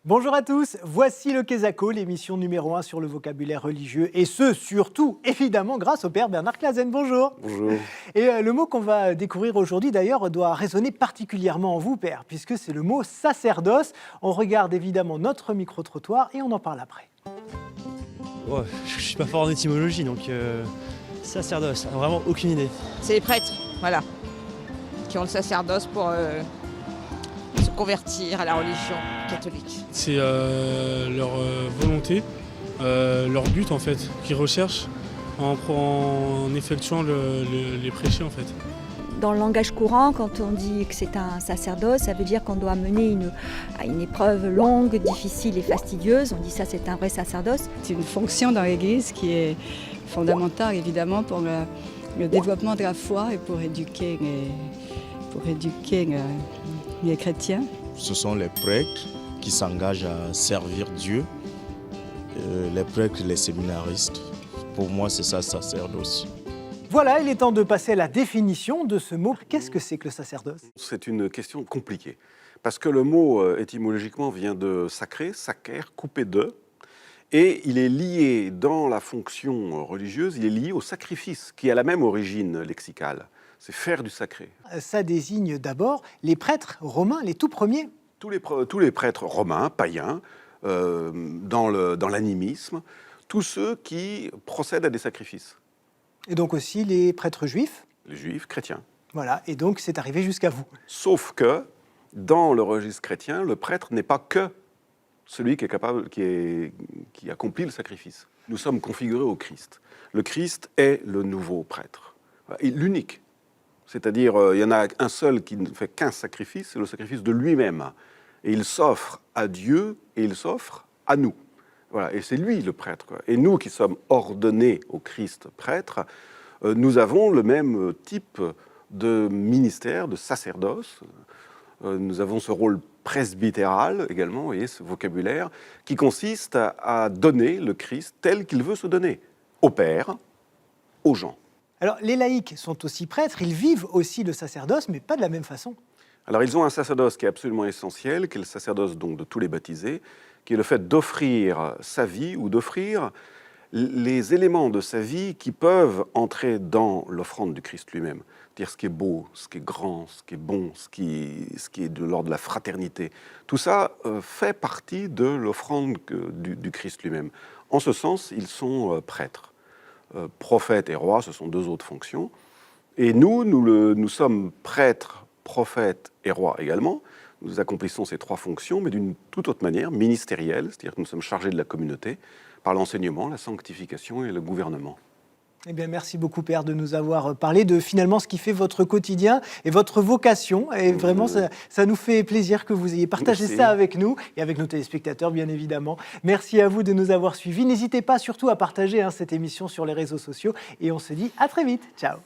Bonjour à tous, voici le Quesaco, l'émission numéro 1 sur le vocabulaire religieux, et ce, surtout, évidemment, grâce au père Bernard Clasen. Bonjour. Bonjour. Et le mot qu'on va découvrir aujourd'hui, d'ailleurs, doit résonner particulièrement en vous, père, puisque c'est le mot sacerdoce. On regarde évidemment notre micro-trottoir et on en parle après. Oh, je suis pas fort en étymologie, donc sacerdoce, vraiment aucune idée. C'est les prêtres, voilà, qui ont le sacerdoce pour se convertir à la religion catholique. C'est leur volonté, leur but en fait, qu'ils recherchent en effectuant les péchés en fait. Dans le langage courant, quand on dit que c'est un sacerdoce, ça veut dire qu'on doit mener une épreuve longue, difficile et fastidieuse. On dit ça, c'est un vrai sacerdoce. C'est une fonction dans l'Église qui est fondamentale évidemment pour le développement de la foi et pour éduquer les chrétiens. Ce sont les prêtres qui s'engagent à servir Dieu, les prêtres, les séminaristes. Pour moi, c'est ça, sacerdoce. Voilà, il est temps de passer à la définition de ce mot. Qu'est-ce que c'est que le sacerdoce ? C'est une question compliquée, parce que le mot étymologiquement vient de sacré, sacer, coupé de, et il est lié dans la fonction religieuse, il est lié au sacrifice, qui a la même origine lexicale. C'est faire du sacré. Ça désigne d'abord les prêtres romains, les tout premiers. Tous les prêtres romains, païens, dans l'animisme, tous ceux qui procèdent à des sacrifices. Et donc aussi les prêtres juifs. Les juifs, chrétiens. Voilà, et donc c'est arrivé jusqu'à vous. Sauf que, dans le registre chrétien, le prêtre n'est pas que celui qui est capable, qui accomplit le sacrifice. Nous sommes configurés au Christ. Le Christ est le nouveau prêtre, l'unique. C'est-à-dire, il y en a un seul qui ne fait qu'un sacrifice, c'est le sacrifice de lui-même. Et il s'offre à Dieu et il s'offre à nous. Voilà, et c'est lui le prêtre. Et nous qui sommes ordonnés au Christ prêtre, nous avons le même type de ministère, de sacerdoce. Nous avons ce rôle presbytéral également, vous voyez, ce vocabulaire, qui consiste à donner le Christ tel qu'il veut se donner, au Père, aux gens. Alors les laïcs sont aussi prêtres, ils vivent aussi le sacerdoce, mais pas de la même façon. Alors ils ont un sacerdoce qui est absolument essentiel, qui est le sacerdoce donc de tous les baptisés, qui est le fait d'offrir sa vie ou d'offrir les éléments de sa vie qui peuvent entrer dans l'offrande du Christ lui-même. C'est-à-dire ce qui est beau, ce qui est grand, ce qui est bon, ce qui est de l'ordre de la fraternité. Tout ça fait partie de l'offrande du Christ lui-même. En ce sens, ils sont prêtres. Prophètes et rois, ce sont deux autres fonctions. Et nous sommes prêtres, prophètes et rois également. Nous accomplissons ces trois fonctions, mais d'une toute autre manière, ministérielle, c'est-à-dire que nous sommes chargés de la communauté par l'enseignement, la sanctification et le gouvernement. Eh bien, merci beaucoup, Père, de nous avoir parlé de finalement ce qui fait votre quotidien et votre vocation. Et vraiment, ça nous fait plaisir que vous ayez partagé ça avec nous et avec nos téléspectateurs, bien évidemment. Merci à vous de nous avoir suivis. N'hésitez pas surtout à partager cette émission sur les réseaux sociaux. Et on se dit à très vite. Ciao.